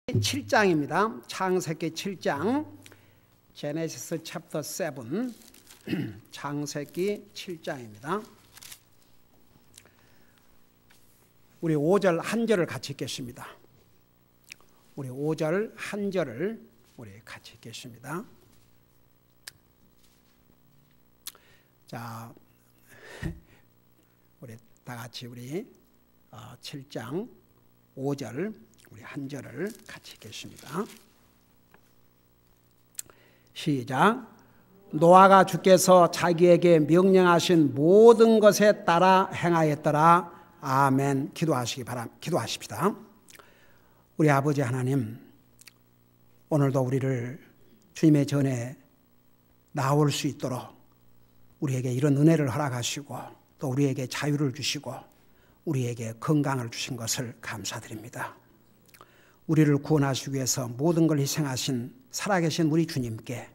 7장입니다. 창세기 7장, 제네시스 챕터 7, 창세기 7장입니다. 우리 5절 한 절을 같이 읽겠습니다. 우리 5절 한 절을 우리 같이 읽겠습니다. 자, 우리 다 같이 우리 7장 5절 우리 한 절을 같이 읽겠습니다. 시작. 노아가 주께서 자기에게 명령하신 모든 것에 따라 행하였더라. 아멘. 기도하십시다. 우리 아버지 하나님, 오늘도 우리를 주님의 전에 나올 수 있도록 우리에게 이런 은혜를 허락하시고 또 우리에게 자유를 주시고 우리에게 건강을 주신 것을 감사드립니다. 우리를 구원하시기 위해서 모든 걸 희생하신 살아계신 우리 주님께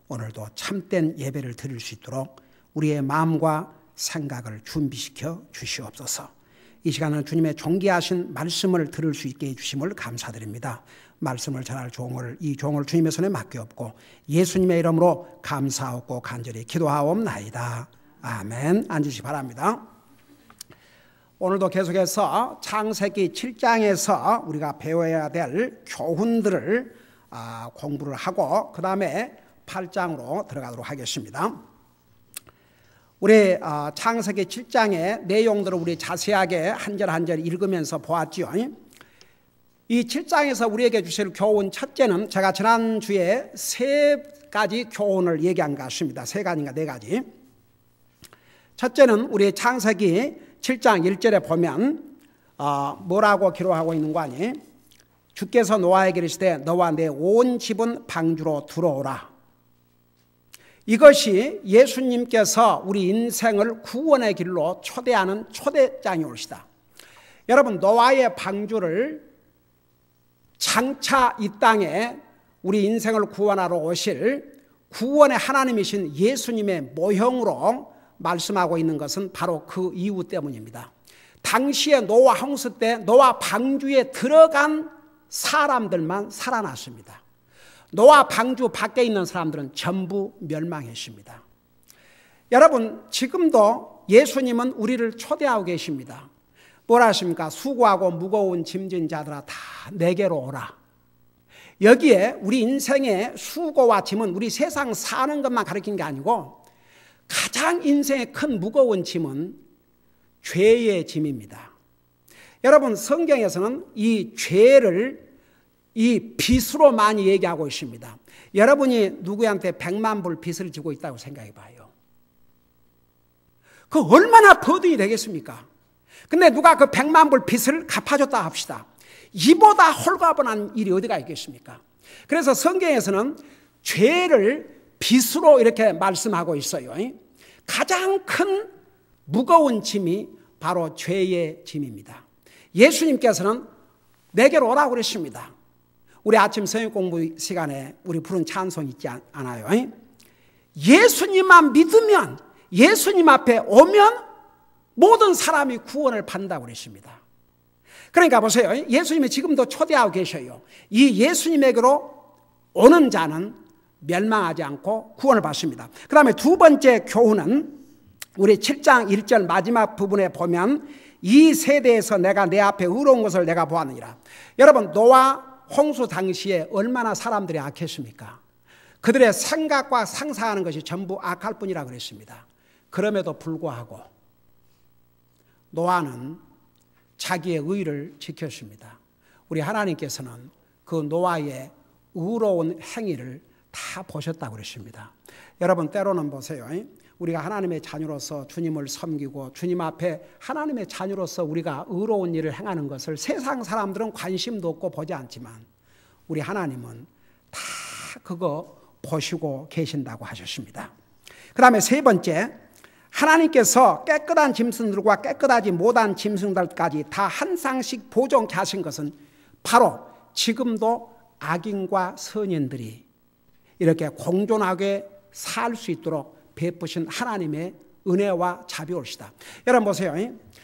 오늘도 참된 예배를 드릴 수 있도록 우리의 마음과 생각을 준비시켜 주시옵소서. 이 시간은 주님의 존귀하신 말씀을 들을 수 있게 해주심을 감사드립니다. 말씀을 전할 이 종을 주님의 손에 맡기옵고 예수님의 이름으로 감사하고 간절히 기도하옵나이다. 아멘. 앉으시기 바랍니다. 오늘도 계속해서 창세기 7장에서 우리가 배워야 될 교훈들을 공부를 하고 그 다음에 8장으로 들어가도록 하겠습니다. 우리 창세기 7장의 내용들을 우리 자세하게 한 절 한 절 읽으면서 보았죠. 이 7장에서 우리에게 주실 교훈 첫째는 제가 지난주에 세 가지 교훈을 얘기한 것 같습니다. 세 가지인가 네 가지. 첫째는 우리 창세기 7장 1절에 보면 뭐라고 기록하고 있는 거 아니? 주께서 노아에게 이르시되 너와 내 온 집은 방주로 들어오라. 이것이 예수님께서 우리 인생을 구원의 길로 초대하는 초대장이 올시다. 여러분, 노아의 방주를 장차 이 땅에 우리 인생을 구원하러 오실 구원의 하나님이신 예수님의 모형으로 말씀하고 있는 것은 바로 그 이유 때문입니다. 당시에 노아 홍수 때 노아 방주에 들어간 사람들만 살아났습니다. 노아 방주 밖에 있는 사람들은 전부 멸망했습니다. 여러분, 지금도 예수님은 우리를 초대하고 계십니다. 뭐라 하십니까? 수고하고 무거운 짐진 자들아 다 내게로 오라. 여기에 우리 인생의 수고와 짐은 우리 세상 사는 것만 가리킨 게 아니고 가장 인생의 큰 무거운 짐은 죄의 짐입니다. 여러분, 성경에서는 이 죄를 이 빚으로 많이 얘기하고 있습니다. 여러분이 누구한테 100만 불 빚을 지고 있다고 생각해 봐요. 그 얼마나 버든이 되겠습니까? 근데 누가 그 100만 불 빚을 갚아줬다 합시다. 이보다 홀가분한 일이 어디가 있겠습니까? 그래서 성경에서는 죄를 빚으로 이렇게 말씀하고 있어요. 가장 큰 무거운 짐이 바로 죄의 짐입니다. 예수님께서는 내게로 오라고 그랬습니다. 우리 아침 성경 공부 시간에 우리 부른 찬송 있지 않아요? 예수님만 믿으면, 예수님 앞에 오면 모든 사람이 구원을 받는다고 그랬습니다. 그러니까 보세요. 예수님이 지금도 초대하고 계셔요. 이 예수님에게로 오는 자는 멸망하지 않고 구원을 받습니다. 그 다음에 두 번째 교훈은 우리 7장 1절 마지막 부분에 보면 이 세대에서 내가 내 앞에 의로운 것을 내가 보았느니라. 여러분, 노아 홍수 당시에 얼마나 사람들이 악했습니까? 그들의 생각과 상상하는 것이 전부 악할 뿐이라 그랬습니다. 그럼에도 불구하고 노아는 자기의 의를 지켰습니다. 우리 하나님께서는 그 노아의 의로운 행위를 다 보셨다고 그랬습니다. 여러분, 때로는 보세요. 우리가 하나님의 자녀로서 주님을 섬기고 주님 앞에 하나님의 자녀로서 우리가 의로운 일을 행하는 것을 세상 사람들은 관심도 없고 보지 않지만 우리 하나님은 다 그거 보시고 계신다고 하셨습니다. 그 다음에 세 번째, 하나님께서 깨끗한 짐승들과 깨끗하지 못한 짐승들까지 다 한 쌍씩 보존케 하신 것은 바로 지금도 악인과 선인들이 이렇게 공존하게 살 수 있도록 베푸신 하나님의 은혜와 자비올시다. 여러분 보세요.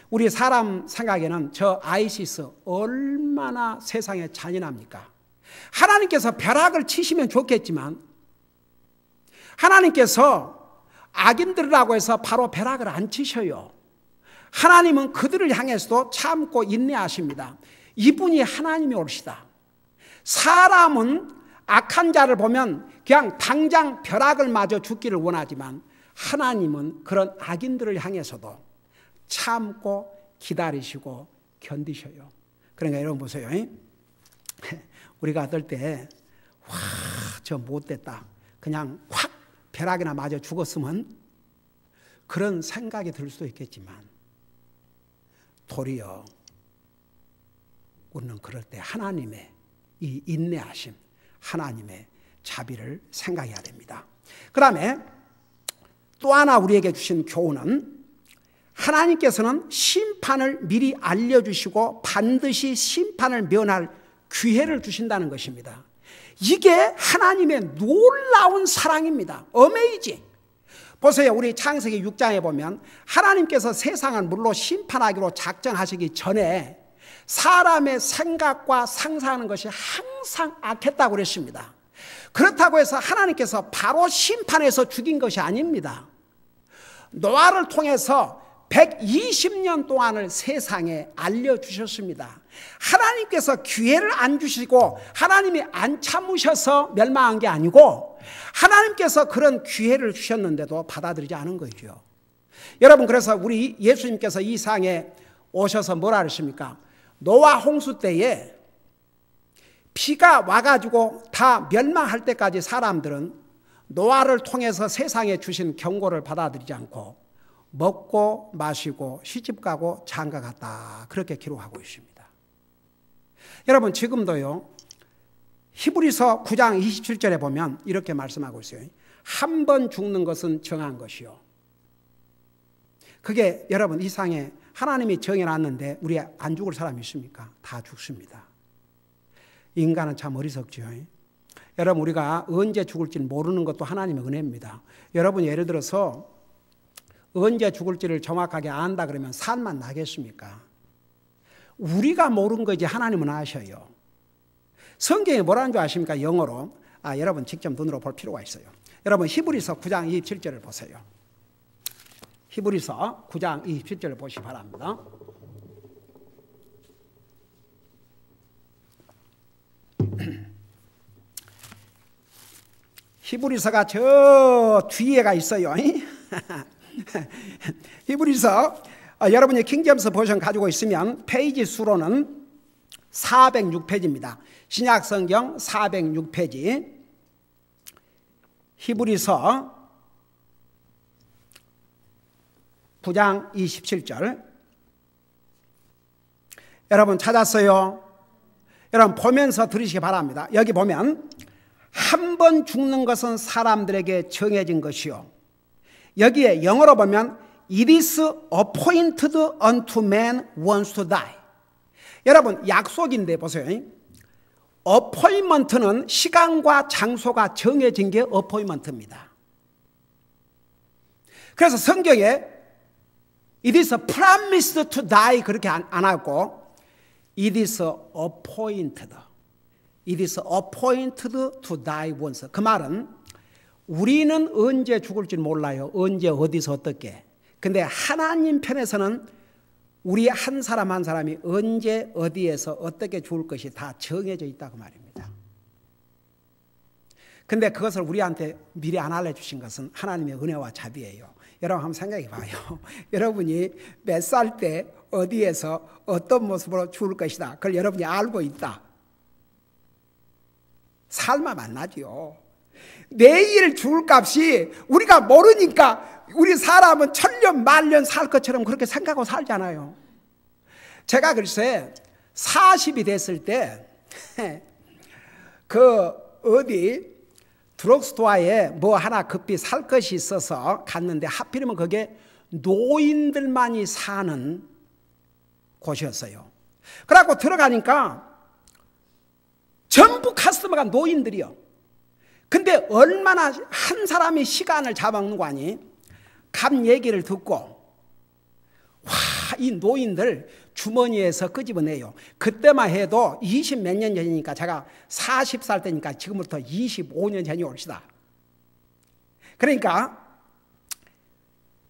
우리 사람 생각에는 저 아이시스 얼마나 세상에 잔인합니까? 하나님께서 벼락을 치시면 좋겠지만 하나님께서 악인들이라고 해서 바로 벼락을 안 치셔요. 하나님은 그들을 향해서도 참고 인내하십니다. 이분이 하나님이 옳시다. 사람은 악한 자를 보면 그냥 당장 벼락을 맞아 죽기를 원하지만 하나님은 그런 악인들을 향해서도 참고 기다리시고 견디셔요. 그러니까 여러분 보세요. 우리가 어떨 때 와, 저 못됐다. 그냥 확 벼락이나 맞아 죽었으면 그런 생각이 들 수도 있겠지만 도리어 우리는 그럴 때 하나님의 이 인내하심, 하나님의 자비를 생각해야 됩니다. 그 다음에 또 하나 우리에게 주신 교훈은 하나님께서는 심판을 미리 알려주시고 반드시 심판을 면할 기회를 주신다는 것입니다. 이게 하나님의 놀라운 사랑입니다. 어메이징. 보세요. 우리 창세기 6장에 보면 하나님께서 세상을 물로 심판하기로 작정하시기 전에 사람의 생각과 상상하는 것이 항상 악했다고 그랬습니다. 그렇다고 해서 하나님께서 바로 심판해서 죽인 것이 아닙니다. 노아를 통해서 120년 동안을 세상에 알려주셨습니다. 하나님께서 기회를 안 주시고 하나님이 안 참으셔서 멸망한 게 아니고 하나님께서 그런 기회를 주셨는데도 받아들이지 않은 거죠. 여러분, 그래서 우리 예수님께서 이 세상에 오셔서 뭐라 그러십니까? 노아 홍수 때에 비가 와가지고 다 멸망할 때까지 사람들은 노아를 통해서 세상에 주신 경고를 받아들이지 않고 먹고 마시고 시집가고 장가갔다, 그렇게 기록하고 있습니다. 여러분, 지금도요 히브리서 9장 27절에 보면 이렇게 말씀하고 있어요. 한 번 죽는 것은 정한 것이요. 그게 여러분 이 세상에 하나님이 정해놨는데 우리 안 죽을 사람이 있습니까? 다 죽습니다. 인간은 참 어리석죠. 여러분, 우리가 언제 죽을지는 모르는 것도 하나님의 은혜입니다. 여러분, 예를 들어서 언제 죽을지를 정확하게 안다 그러면 산만 나겠습니까? 우리가 모르는 거지 하나님은 아셔요. 성경에 뭐라는 줄 아십니까? 영어로. 여러분 직접 눈으로 볼 필요가 있어요. 여러분 히브리서 9장 27절을 보세요. 히브리서 9장 27절을 보시기 바랍니다. 히브리서가 저 뒤에가 있어요. 히브리서 여러분이 킹제임스 버전 가지고 있으면 페이지 수로는 406페이지입니다. 신약성경 406페이지 히브리서 9장 27절. 여러분 찾았어요? 여러분 보면서 들으시기 바랍니다. 여기 보면 한 번 죽는 것은 사람들에게 정해진 것이요. 여기에 영어로 보면 It is appointed unto man once to die. 여러분 약속인데 보세요. appointment는 시간과 장소가 정해진 게 appointment입니다. 그래서 성경에 It is promised to die 그렇게 안 하고 It is appointed. It is appointed to die once. 그 말은 우리는 언제 죽을지 몰라요. 언제 어디서 어떻게. 근데 하나님 편에서는 우리 한 사람 한 사람이 언제 어디에서 어떻게 죽을 것이 다 정해져 있다고 말입니다. 근데 그것을 우리한테 미리 안 알려주신 것은 하나님의 은혜와 자비예요. 여러분 한번 생각해 봐요. 여러분이 몇 살 때 어디에서 어떤 모습으로 죽을 것이다. 그걸 여러분이 알고 있다. 삶아 만나지요. 내일 죽을 값이 우리가 모르니까 우리 사람은 천년 만년 살 것처럼 그렇게 생각하고 살잖아요. 제가 글쎄 40이 됐을 때 그 어디 드럭스토어에 뭐 하나 급히 살 것이 있어서 갔는데 하필이면 그게 노인들만이 사는 곳이었어요. 그래갖고 들어가니까 전부 카스터머가 노인들이요. 근데 얼마나 한 사람이 시간을 잡아먹는 거 아니? 감 얘기를 듣고 와, 이 노인들 주머니에서 끄집어내요. 그때만 해도 20 몇 년 전이니까 제가 40살 때니까 지금부터 25년 전이 옳시다. 그러니까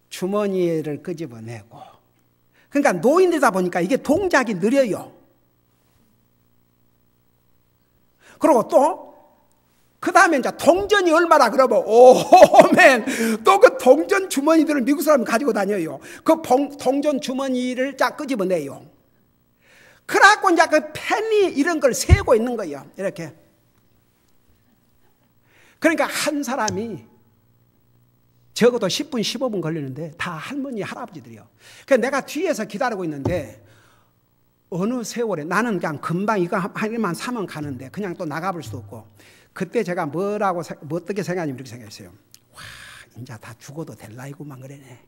주머니를 끄집어내고, 그러니까 노인들이다 보니까 이게 동작이 느려요. 그리고 또 그 다음에 이제 동전이 얼마나 그러면 오멘, 또 그 동전 주머니들을 미국 사람이 가지고 다녀요. 그 동전 주머니를 쫙 끄집어내요. 그래갖고 이제 그 페니 이런 걸 세고 있는 거예요. 이렇게. 그러니까 한 사람이 적어도 10분 15분 걸리는데 다 할머니 할아버지들이요. 그래서 내가 뒤에서 기다리고 있는데 어느 세월에 나는 그냥 금방 이거 한 개만 사면 가는데 그냥 또 나가볼 수도 없고, 그때 제가 어떻게 생각하냐면 이렇게 생각했어요. 와, 이제 다 죽어도 될 나이구만 그러네.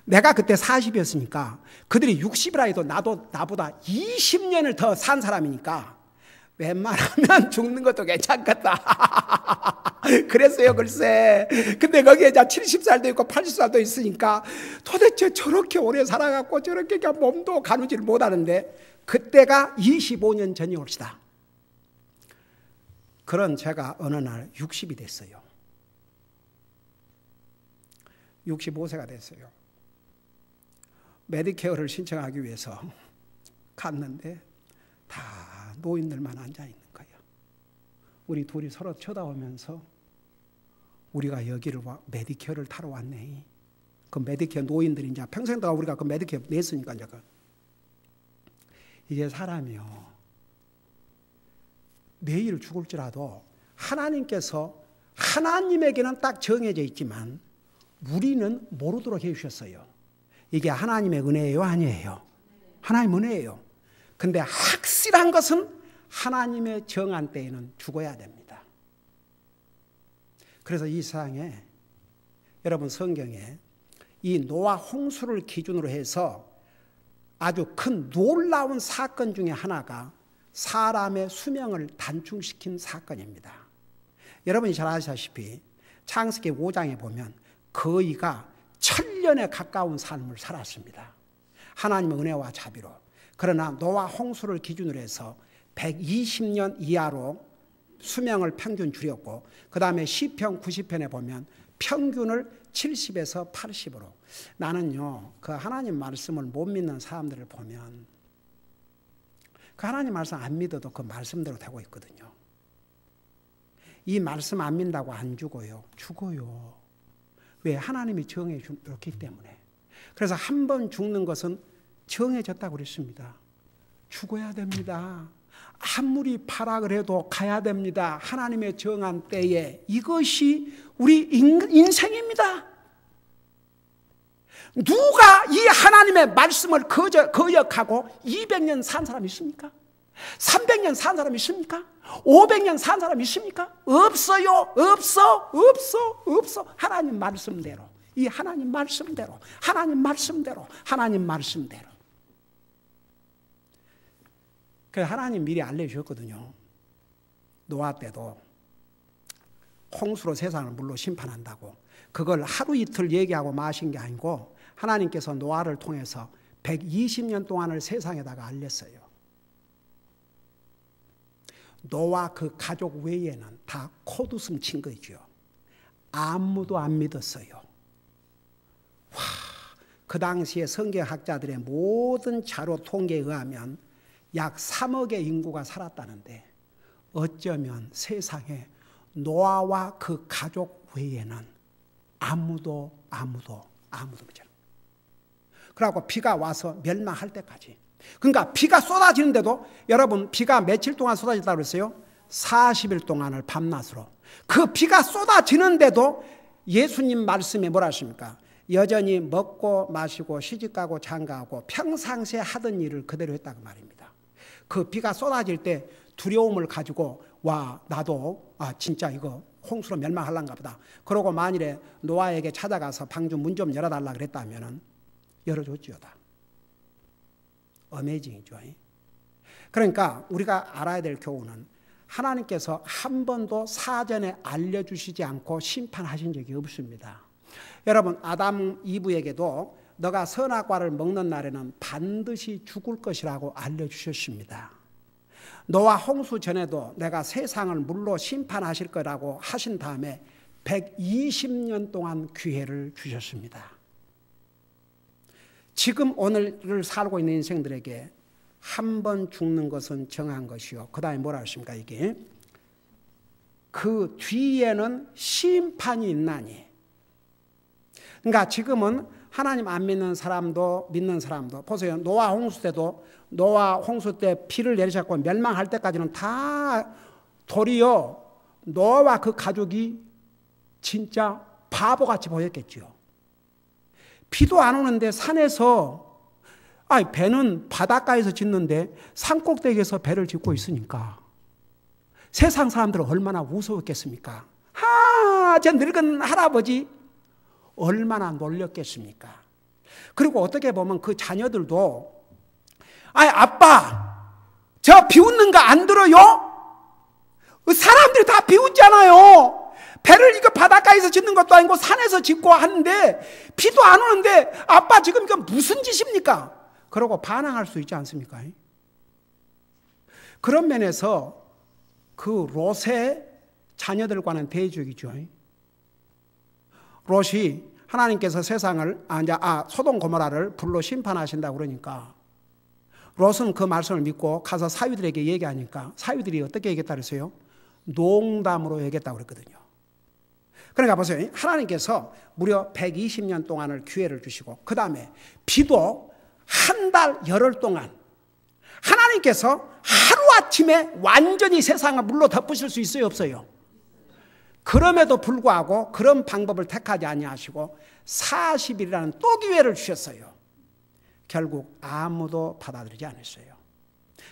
내가 그때 40이었으니까 그들이 60이라 해도 나도 나보다 20년을 더 산 사람이니까 웬만하면 죽는 것도 괜찮겠다. 그랬어요, 글쎄. 근데 거기에 이제 70살도 있고 80살도 있으니까 도대체 저렇게 오래 살아갖고 저렇게 몸도 가누지를 못하는데, 그때가 25년 전이 옵시다. 그런 제가 어느 날 60이 됐어요. 65세가 됐어요. 메디케어를 신청하기 위해서 갔는데 다 노인들만 앉아 있는 거예요. 우리 둘이 서로 쳐다보면서 우리가 여기를 메디케어를 타러 왔네. 그 메디케어 노인들이 이제 평생 동안 우리가 그 메디케어 냈으니까 이제 이게 사람이요. 내일 죽을지라도 하나님께서, 하나님에게는 딱 정해져 있지만 우리는 모르도록 해주셨어요. 이게 하나님의 은혜예요, 아니에요? 하나님 은혜예요. 근데 확실한 것은 하나님의 정한 때에는 죽어야 됩니다. 그래서 이 세상에, 여러분 성경에 이 노아 홍수를 기준으로 해서 아주 큰 놀라운 사건 중에 하나가 사람의 수명을 단축시킨 사건입니다. 여러분이 잘 아시다시피 창세기 5장에 보면 거의가 1000년에 가까운 삶을 살았습니다. 하나님의 은혜와 자비로. 그러나 노아 홍수를 기준으로 해서 120년 이하로 수명을 평균 줄였고, 그 다음에 시편 90편에 보면 평균을 70에서 80으로. 나는요, 그 하나님 말씀을 못 믿는 사람들을 보면 그 하나님 말씀 안 믿어도 그 말씀대로 되고 있거든요. 이 말씀 안 믿는다고 안 죽어요. 죽어요. 왜? 하나님이 정해 줬기 때문에. 그래서 한 번 죽는 것은 정해졌다고 그랬습니다. 죽어야 됩니다. 아무리 파락을 해도 가야 됩니다. 하나님의 정한 때에. 이것이 우리 인생입니다. 누가 이 하나님의 말씀을 거역하고 200년 산 사람이 있습니까? 300년 산 사람이 있습니까? 500년 산 사람이 있습니까? 없어요. 없어. 하나님 말씀대로, 이 하나님 말씀대로, 하나님 말씀대로, 하나님 말씀대로. 그래서 하나님 미리 알려주셨거든요. 노아 때도 홍수로 세상을 물로 심판한다고. 그걸 하루 이틀 얘기하고 마신 게 아니고 하나님께서 노아를 통해서 120년 동안을 세상에다가 알렸어요. 노아 그 가족 외에는 다 콧웃음 친 거죠. 아무도 안 믿었어요. 와, 그 당시에 성경학자들의 모든 자료 통계에 의하면 약 3억의 인구가 살았다는데 어쩌면 세상에 노아와 그 가족 외에는 아무도 그죠. 그래갖고 비가 와서 멸망할 때까지. 그러니까 비가 쏟아지는데도, 여러분 비가 며칠 동안 쏟아졌다고 그랬어요? 40일 동안을 밤낮으로. 그 비가 쏟아지는데도 예수님 말씀에 뭐라 하십니까? 여전히 먹고 마시고 시집가고 장가하고 평상시에 하던 일을 그대로 했다고 말입니다. 그 비가 쏟아질 때 두려움을 가지고, 와, 나도 진짜 이거 홍수로 멸망할란가 보다. 그러고 만일에 노아에게 찾아가서 방주 문 좀 열어달라 그랬다면 열어줬지요다. 어메이징이죠. 그러니까 우리가 알아야 될 교훈은 하나님께서 한 번도 사전에 알려주시지 않고 심판하신 적이 없습니다. 여러분 아담 이브에게도 너가 선악과를 먹는 날에는 반드시 죽을 것이라고 알려주셨습니다. 노아 홍수 전에도 내가 세상을 물로 심판하실 거라고 하신 다음에 120년 동안 기회를 주셨습니다. 지금 오늘을 살고 있는 인생들에게 한 번 죽는 것은 정한 것이요. 그 다음에 뭐라 하십니까 이게? 그 뒤에는 심판이 있나니. 그러니까 지금은 하나님 안 믿는 사람도 믿는 사람도 보세요. 노아 홍수 때도 노아 홍수 때 비를 내리셨고 멸망할 때까지는 다 도리어 노아와 그 가족이 진짜 바보같이 보였겠죠. 비도 안 오는데 산에서 배는 바닷가에서 짓는데 산꼭대기에서 배를 짓고 있으니까 세상 사람들은 얼마나 무서웠겠습니까? 저 늙은 할아버지 얼마나 놀렸겠습니까? 그리고 어떻게 보면 그 자녀들도 아빠 저 비웃는 거 안 들어요? 사람들이 다 비웃잖아요. 배를 이거 바닷가에서 짓는 것도 아니고 산에서 짓고 하는데 비도 안 오는데 아빠 지금 이거 무슨 짓입니까? 그러고 반항할 수 있지 않습니까? 그런 면에서 그 롯의 자녀들과는 대적이죠. 롯이 하나님께서 세상을 소돔 고모라를 불로 심판하신다고 그러니까 롯은 그 말씀을 믿고 가서 사위들에게 얘기하니까 사위들이 어떻게 얘기했다 그랬어요? 농담으로 얘기했다고 그랬거든요. 그러니까 보세요. 하나님께서 무려 120년 동안을 기회를 주시고 그 다음에 비도 한 달 열흘 동안 하나님께서 하루아침에 완전히 세상을 물로 덮으실 수 있어요 없어요? 그럼에도 불구하고 그런 방법을 택하지 아니하시고 40일이라는 또 기회를 주셨어요. 결국 아무도 받아들이지 않았어요.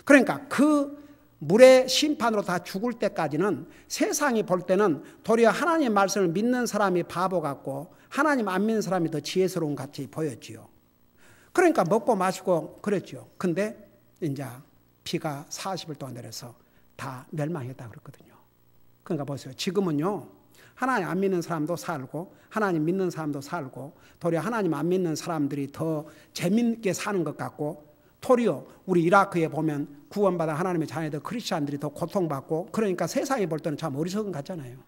그러니까 그 물의 심판으로 다 죽을 때까지는 세상이 볼 때는 도리어 하나님의 말씀을 믿는 사람이 바보 같고 하나님 안 믿는 사람이 더 지혜스러운 같이 보였지요. 그러니까 먹고 마시고 그랬죠. 근데 이제 비가 40일 동안 내려서 다 멸망했다고 그랬거든요. 그러니까 보세요. 지금은요. 하나님 안 믿는 사람도 살고 하나님 믿는 사람도 살고 도리어 하나님 안 믿는 사람들이 더 재밌게 사는 것 같고 도리어 우리 이라크에 보면 구원받아 하나님의 자녀들 크리스찬들이 더 고통받고 그러니까 세상에 볼 때는 참 어리석은 같잖아요.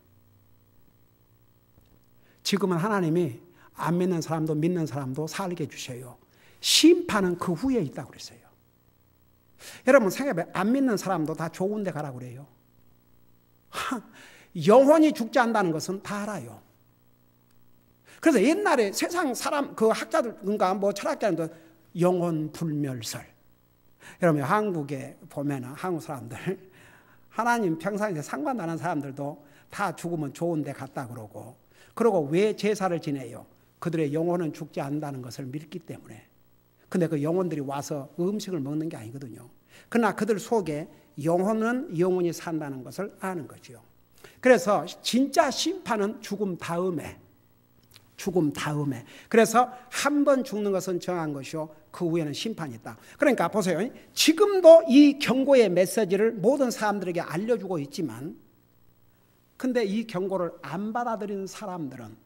지금은 하나님이 안 믿는 사람도 믿는 사람도 살게 해주셔요. 심판은 그 후에 있다고 그랬어요. 여러분 생각해봐요. 안 믿는 사람도 다 좋은 데 가라고 그래요. 영혼이 죽지 않는다는 것은 다 알아요. 그래서 옛날에 세상 사람 그 학자들 그러니까 뭐 철학자들도 영혼 불멸설. 여러분 한국에 보면은 한국 사람들 하나님 평상시에 상관 안 하는 사람들도 다 죽으면 좋은 데 갔다 그러고 그리고 왜 제사를 지내요? 그들의 영혼은 죽지 않는다는 것을 믿기 때문에. 근데 그 영혼들이 와서 음식을 먹는 게 아니거든요. 그러나 그들 속에 영혼은 영원히 산다는 것을 아는 거죠. 그래서 진짜 심판은 죽음 다음에. 그래서 한 번 죽는 것은 정한 것이요. 그 후에는 심판이 있다. 그러니까 보세요. 지금도 이 경고의 메시지를 모든 사람들에게 알려주고 있지만 근데 이 경고를 안 받아들이는 사람들은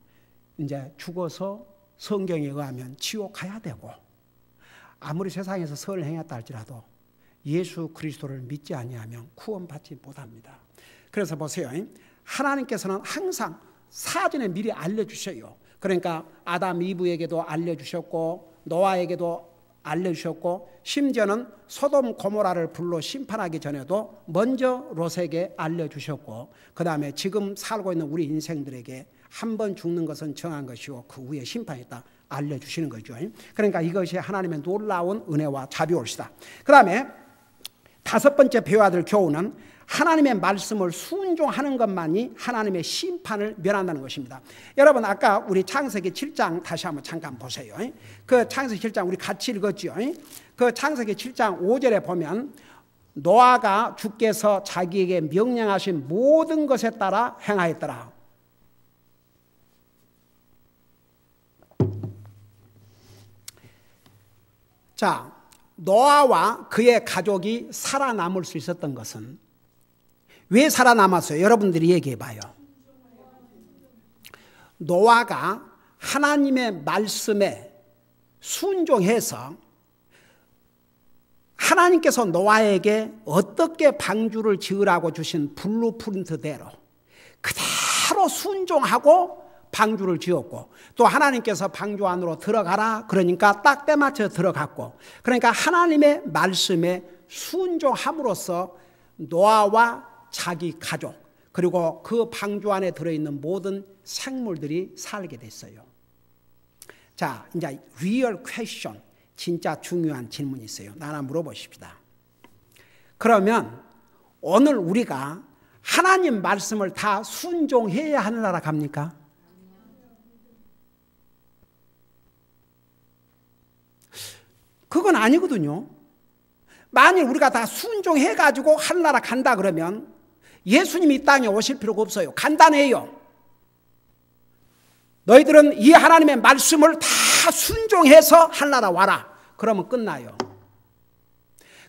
이제 죽어서 성경에 의하면 지옥 가야 되고 아무리 세상에서 선을 행했다 할지라도 예수 그리스도를 믿지 아니하면 구원받지 못합니다. 그래서 보세요. 하나님께서는 항상 사전에 미리 알려주셔요. 그러니까 아담 이브에게도 알려주셨고 노아에게도 알려주셨고 심지어는 소돔 고모라를 불로 심판하기 전에도 먼저 롯에게 알려주셨고 그 다음에 지금 살고 있는 우리 인생들에게 한 번 죽는 것은 정한 것이고 그 후에 심판이 있다 알려주시는 거죠. 그러니까 이것이 하나님의 놀라운 은혜와 자비올시다. 그 다음에 다섯 번째 배워야 될 교훈은 하나님의 말씀을 순종하는 것만이 하나님의 심판을 면한다는 것입니다. 여러분 아까 우리 창세기 7장 다시 한번 잠깐 보세요. 그 창세기 7장 우리 같이 읽었죠. 그 창세기 7장 5절에 보면 노아가 주께서 자기에게 명령하신 모든 것에 따라 행하였더라. 자, 노아와 그의 가족이 살아남을 수 있었던 것은 왜 살아남았어요? 여러분들이 얘기해 봐요. 노아가 하나님의 말씀에 순종해서 하나님께서 노아에게 어떻게 방주를 지으라고 주신 블루프린트대로 그대로 순종하고 방주를 지었고, 또 하나님께서 방주 안으로 들어가라 그러니까 딱 때맞춰 들어갔고, 그러니까 하나님의 말씀에 순종함으로써 노아와 자기 가족 그리고 그 방주 안에 들어있는 모든 생물들이 살게 됐어요. 자, 이제 real question, 진짜 중요한 질문이 있어요. 하나 물어보십시다. 그러면 오늘 우리가 하나님 말씀을 다 순종해야 하는 나라 갑니까? 그건 아니거든요. 만일 우리가 다 순종해가지고 하늘나라 간다 그러면 예수님이 이 땅에 오실 필요가 없어요. 간단해요. 너희들은 이 하나님의 말씀을 다 순종해서 하늘나라 와라. 그러면 끝나요.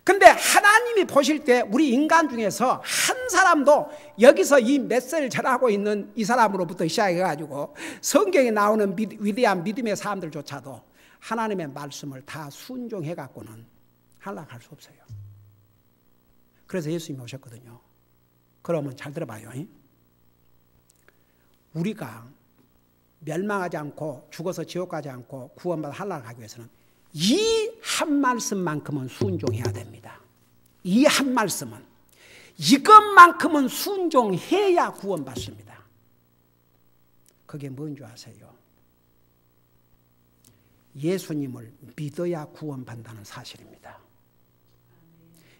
근데 하나님이 보실 때 우리 인간 중에서 한 사람도 여기서 이 메시지를 전하고 있는 이 사람으로부터 시작해가지고 성경에 나오는 위대한 믿음의 사람들조차도 하나님의 말씀을 다 순종해갖고는 하늘나라 갈 수 없어요. 그래서 예수님이 오셨거든요. 그러면 잘 들어봐요. 우리가 멸망하지 않고 죽어서 지옥 가지 않고 구원받아 하늘나라 가기 위해서는 이 한 말씀만큼은 순종해야 됩니다. 이 한 말씀은, 이것만큼은 순종해야 구원받습니다. 그게 뭔 줄 아세요? 예수님을 믿어야 구원받는다는 사실입니다.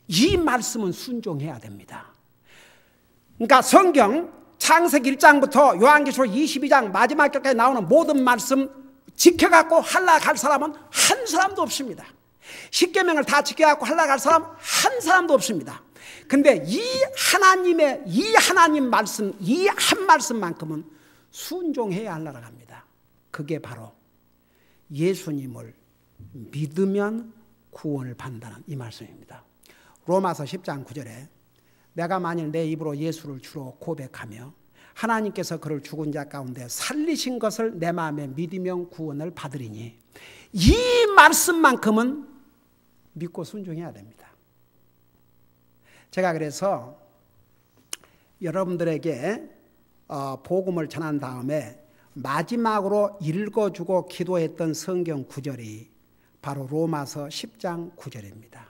이 말씀은 순종해야 됩니다. 그러니까 성경 창세기 1장부터 요한계시록 22장 마지막 절까지 나오는 모든 말씀 지켜갖고 하늘나라 갈 사람은 한 사람도 없습니다. 십계명을 다 지켜갖고 하늘나라 갈 사람 한 사람도 없습니다. 근데 이 하나님 말씀, 이 한 말씀만큼은 순종해야 하늘나라 갑니다. 그게 바로 예수님을 믿으면 구원을 받는다는 이 말씀입니다. 로마서 10장 9절에 내가 만일 내 입으로 예수를 주로 고백하며 하나님께서 그를 죽은 자 가운데 살리신 것을 내 마음에 믿으면 구원을 받으리니, 이 말씀만큼은 믿고 순종해야 됩니다. 제가 그래서 여러분들에게 복음을 전한 다음에 마지막으로 읽어주고 기도했던 성경 구절이 바로 로마서 10장 9절입니다.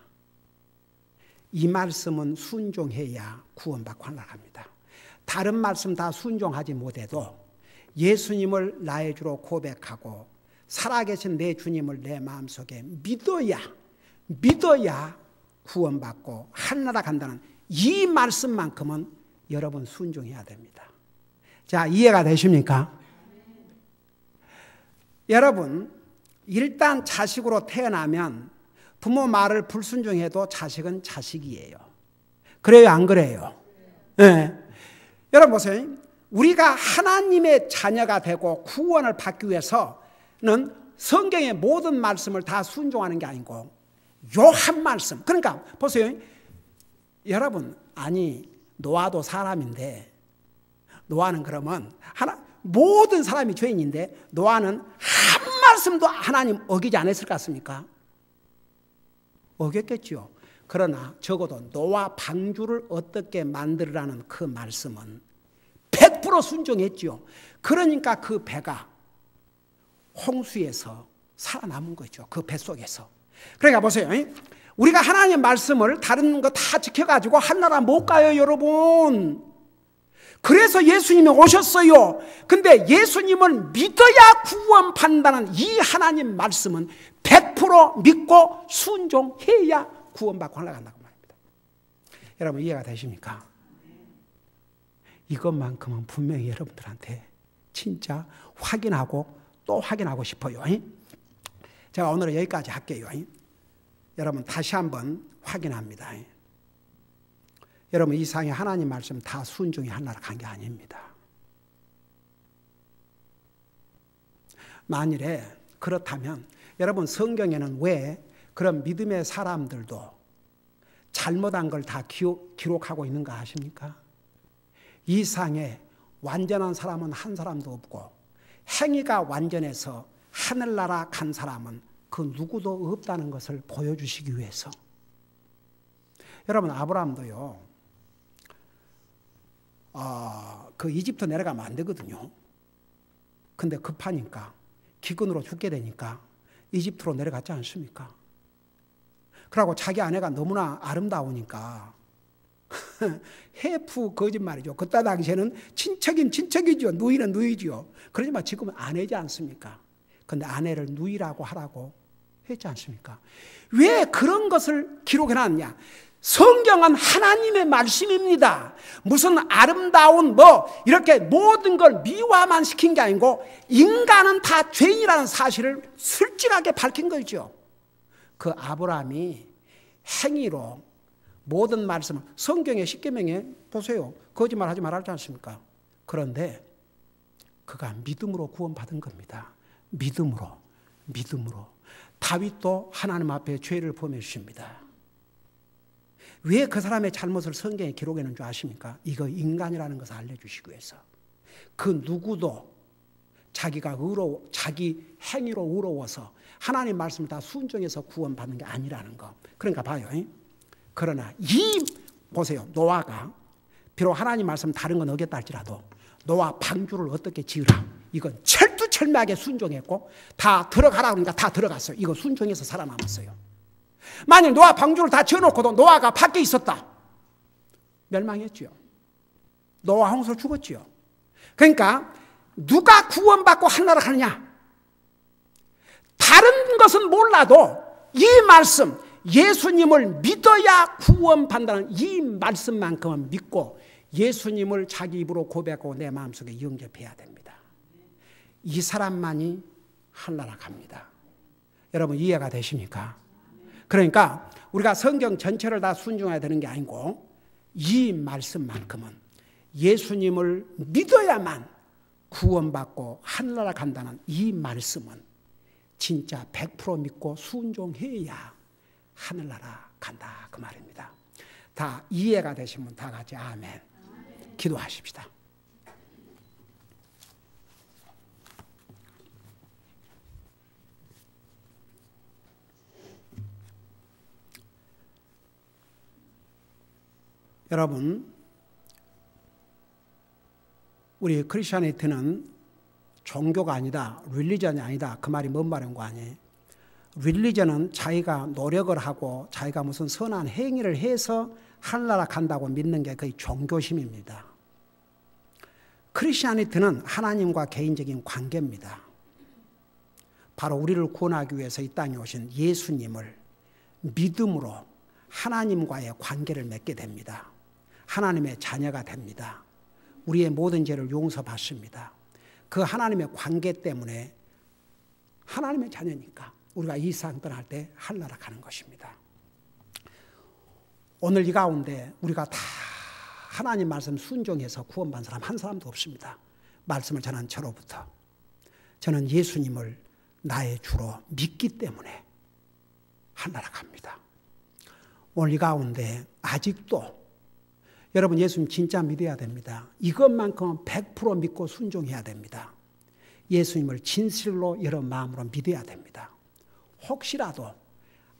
이 말씀은 순종해야 구원받고 하늘나라 갑니다. 다른 말씀 다 순종하지 못해도 예수님을 나의 주로 고백하고 살아계신 내 주님을 내 마음속에 믿어야 구원받고 하늘나라 간다는 이 말씀만큼은 여러분 순종해야 됩니다. 자, 이해가 되십니까? 여러분, 일단 자식으로 태어나면 부모 말을 불순종해도 자식은 자식이에요. 그래요, 안 그래요? 네. 여러분 보세요. 우리가 하나님의 자녀가 되고 구원을 받기 위해서는 성경의 모든 말씀을 다 순종하는 게 아니고 요 한 말씀. 그러니까 보세요. 여러분, 아니 노아도 사람인데, 노아는 그러면 모든 사람이 죄인인데 노아는 한 말씀도 하나님 어기지 않았을 것 같습니까? 어겼겠죠. 그러나 적어도 노아 방주를 어떻게 만들으라는 그 말씀은 100% 순종했죠. 그러니까 그 배가 홍수에서 살아남은 거죠. 그 뱃속에서. 그러니까 보세요. 우리가 하나님의 말씀을 다른 거 다 지켜가지고 하늘나라 못 가요, 여러분. 그래서 예수님이 오셨어요. 근데 예수님을 믿어야 구원받는다는 이 하나님 말씀은 100% 믿고 순종해야 구원받고 올라간다고 말입니다. 여러분 이해가 되십니까? 이것만큼은 분명히 여러분들한테 진짜 확인하고 또 확인하고 싶어요. 제가 오늘은 여기까지 할게요. 여러분 다시 한번 확인합니다. 여러분 이 상에 하나님 말씀 다 순종이 하나로 간 게 아닙니다. 만일에 그렇다면 여러분 성경에는 왜 그런 믿음의 사람들도 잘못한 걸 다 기록하고 있는가 아십니까? 이 상에 완전한 사람은 한 사람도 없고 행위가 완전해서 하늘나라 간 사람은 그 누구도 없다는 것을 보여주시기 위해서. 여러분, 아브라함도요, 그 이집트 내려가면 안 되거든요. 근데 급하니까, 기근으로 죽게 되니까 이집트로 내려갔지 않습니까? 그러고 자기 아내가 너무나 아름다우니까 해프 거짓말이죠. 그때 당시에는 친척인 친척이죠. 누이는 누이죠. 그러지만 지금은 아내지 않습니까? 근데 아내를 누이라고 하라고 했지 않습니까? 왜 그런 것을 기록해놨냐? 성경은 하나님의 말씀입니다. 무슨 아름다운 이렇게 모든 걸 미화만 시킨 게 아니고 인간은 다 죄인이라는 사실을 솔직하게 밝힌 거죠. 그 아브라함이 행위로 모든 말씀을 성경의 십계명에 보세요. 거짓말하지 말았지 않습니까? 그런데 그가 믿음으로 구원받은 겁니다. 믿음으로. 다윗도 하나님 앞에 죄를 범해 주십니다. 왜 그 사람의 잘못을 성경에 기록해 놓은 줄 아십니까? 이거 인간이라는 것을 알려주시기 위해서. 그 누구도 자기가 자기 행위로 의로워서 하나님 말씀을 다 순종해서 구원받는 게 아니라는 거. 그러니까 봐요. 그러나 보세요. 노아가 비록 하나님 말씀 다른 건 어겼다 할지라도 노아 방주를 어떻게 지으라. 이건 철두철미하게 순종했고 다 들어가라 그러니까 다 들어갔어요. 이거 순종해서 살아남았어요. 만약 노아 방주를 다 지어놓고도 노아가 밖에 있었다. 멸망했죠. 노아 홍수로 죽었죠. 그러니까 누가 구원받고 하늘나라 가느냐? 다른 것은 몰라도 이 말씀 예수님을 믿어야 구원받는다는 이 말씀만큼은 믿고 예수님을 자기 입으로 고백하고 내 마음속에 영접해야 됩니다. 이 사람만이 하늘나라 갑니다. 여러분 이해가 되십니까? 그러니까 우리가 성경 전체를 다 순종해야 되는 게 아니고 이 말씀만큼은 예수님을 믿어야만 구원받고 하늘나라 간다는 이 말씀은 진짜 100% 믿고 순종해야 하늘나라 간다 그 말입니다. 다 이해가 되시면 다 같이 아멘. 기도하십시다. 여러분, 우리 크리스천이트는 종교가 아니다, 릴리전이 아니다. 그 말이 뭔 말인 거 아니에요? 릴리전은 자기가 노력을 하고 자기가 무슨 선한 행위를 해서 하늘나라 간다고 믿는 게 거의 종교심입니다. 크리스천이트는 하나님과 개인적인 관계입니다. 바로 우리를 구원하기 위해서 이 땅에 오신 예수님을 믿음으로 하나님과의 관계를 맺게 됩니다. 하나님의 자녀가 됩니다. 우리의 모든 죄를 용서받습니다. 그 하나님의 관계 때문에 하나님의 자녀니까 우리가 이 세상 떠날 때 하늘나라 가는 것입니다. 오늘 이 가운데 우리가 다 하나님 말씀 순종해서 구원받은 사람 한 사람도 없습니다. 말씀을 전한 저로부터 저는 예수님을 나의 주로 믿기 때문에 하늘나라 갑니다. 오늘 이 가운데 아직도 여러분 예수님 진짜 믿어야 됩니다. 이것만큼은 100% 믿고 순종해야 됩니다. 예수님을 진실로 여러분 마음으로 믿어야 됩니다. 혹시라도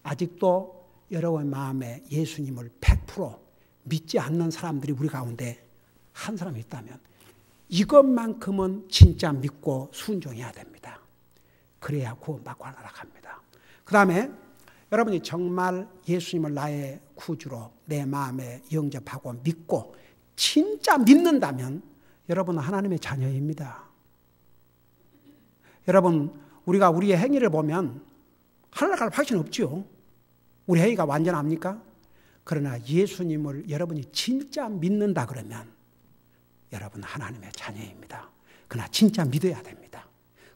아직도 여러분 마음에 예수님을 100% 믿지 않는 사람들이 우리 가운데 한 사람 있다면 이것만큼은 진짜 믿고 순종해야 됩니다. 그래야 구원받고 하늘나라 갑니다. 그 다음에 여러분이 정말 예수님을 나의 구주로 내 마음에 영접하고 믿고 진짜 믿는다면 여러분은 하나님의 자녀입니다. 여러분 우리가 우리의 행위를 보면 하늘나라 갈 확신 없죠. 우리 행위가 완전합니까? 그러나 예수님을 여러분이 진짜 믿는다 그러면 여러분 하나님의 자녀입니다. 그러나 진짜 믿어야 됩니다.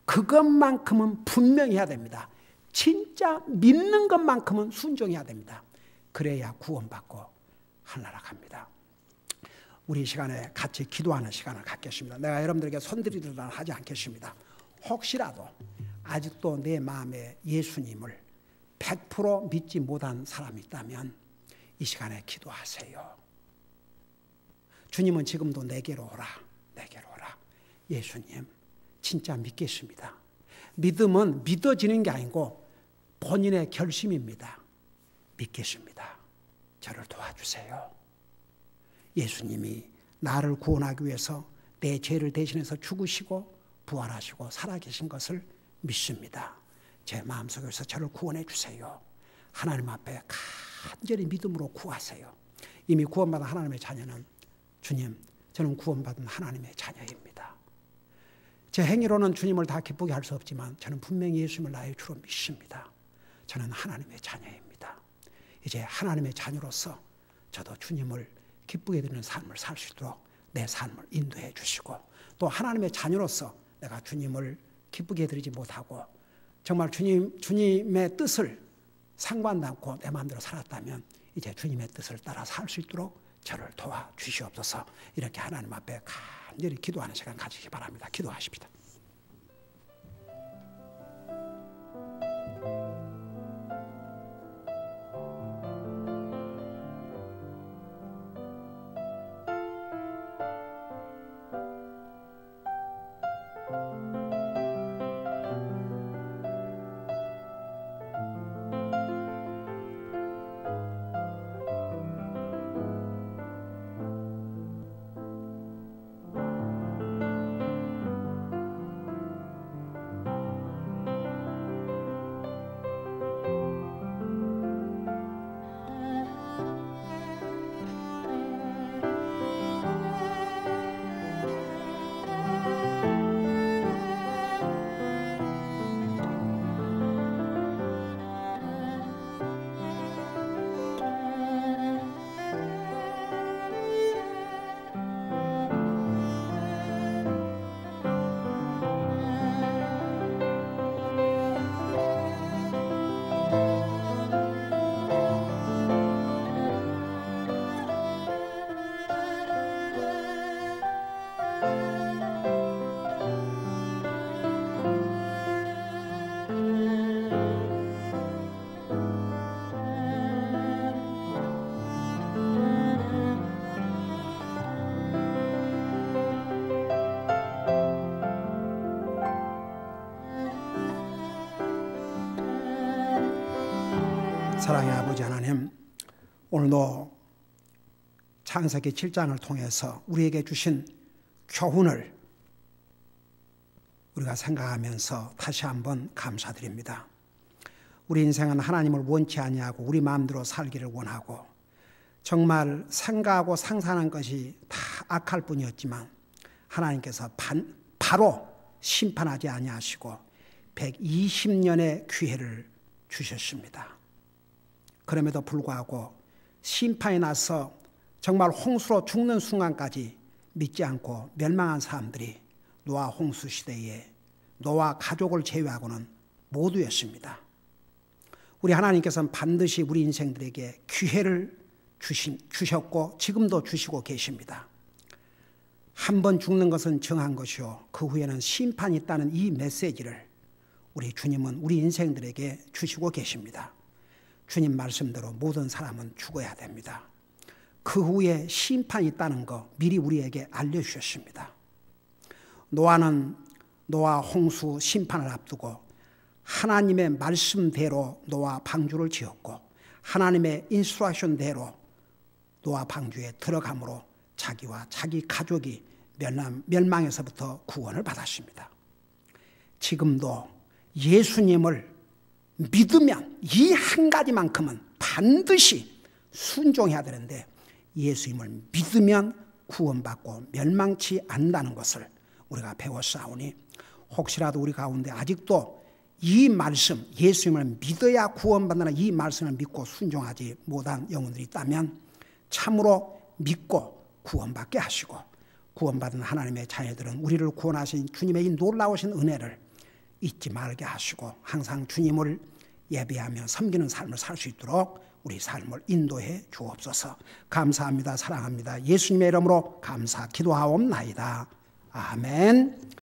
그것만큼은 분명히 해야 됩니다. 진짜 믿는 것만큼은 순종해야 됩니다. 그래야 구원받고 하늘나라 갑니다. 우리 시간에 같이 기도하는 시간을 갖겠습니다. 내가 여러분들에게 손들이도록 하지 않겠습니다. 혹시라도 아직도 내 마음에 예수님을 100% 믿지 못한 사람이 있다면 이 시간에 기도하세요. 주님은 지금도 내게로 오라. 내게로 오라. 예수님 진짜 믿겠습니다. 믿음은 믿어지는 게 아니고 본인의 결심입니다. 믿겠습니다. 저를 도와주세요. 예수님이 나를 구원하기 위해서 내 죄를 대신해서 죽으시고 부활하시고 살아계신 것을 믿습니다. 제 마음속에서 저를 구원해 주세요. 하나님 앞에 간절히 믿음으로 구하세요. 이미 구원받은 하나님의 자녀는 주님, 저는 구원받은 하나님의 자녀입니다. 제 행위로는 주님을 다 기쁘게 할 수 없지만 저는 분명히 예수님을 나의 주로 믿습니다. 저는 하나님의 자녀입니다. 이제 하나님의 자녀로서 저도 주님을 기쁘게 드리는 삶을 살 수 있도록 내 삶을 인도해 주시고, 또 하나님의 자녀로서 내가 주님을 기쁘게 드리지 못하고 정말 주님의 뜻을 상관도 않고 내 마음대로 살았다면 이제 주님의 뜻을 따라 살 수 있도록 저를 도와주시옵소서. 이렇게 하나님 앞에 간절히 기도하는 시간 가지기 바랍니다. 기도하십시다. 사랑의 아버지 하나님, 오늘도 창세기 7장을 통해서 우리에게 주신 교훈을 우리가 생각하면서 다시 한번 감사드립니다. 우리 인생은 하나님을 원치 아니하고 우리 마음대로 살기를 원하고 정말 생각하고 상상하는 것이 다 악할 뿐이었지만 하나님께서 바로 심판하지 아니하시고 120년의 기회를 주셨습니다. 그럼에도 불구하고 심판이 나서 정말 홍수로 죽는 순간까지 믿지 않고 멸망한 사람들이 노아 홍수 시대에 노아 가족을 제외하고는 모두였습니다. 우리 하나님께서는 반드시 우리 인생들에게 기회를 주셨고 지금도 주시고 계십니다. 한 번 죽는 것은 정한 것이요 그 후에는 심판이 있다는 이 메시지를 우리 주님은 우리 인생들에게 주시고 계십니다. 주님 말씀대로 모든 사람은 죽어야 됩니다. 그 후에 심판이 있다는 거 미리 우리에게 알려주셨습니다. 노아는 노아 홍수 심판을 앞두고 하나님의 말씀대로 노아 방주를 지었고 하나님의 인스트럭션대로 노아 방주에 들어감으로 자기와 자기 가족이 멸망에서부터 구원을 받았습니다. 지금도 예수님을 믿으면 이 한 가지만큼은 반드시 순종해야 되는데 예수님을 믿으면 구원받고 멸망치 않는다는 것을 우리가 배웠사오니 혹시라도 우리 가운데 아직도 이 말씀 예수님을 믿어야 구원받는다는 이 말씀을 믿고 순종하지 못한 영혼들이 있다면 참으로 믿고 구원받게 하시고 구원받은 하나님의 자녀들은 우리를 구원하신 주님의 이 놀라우신 은혜를 잊지 말게 하시고 항상 주님을 예배하며 섬기는 삶을 살 수 있도록 우리 삶을 인도해 주옵소서. 감사합니다. 사랑합니다. 예수님의 이름으로 감사 기도하옵나이다. 아멘.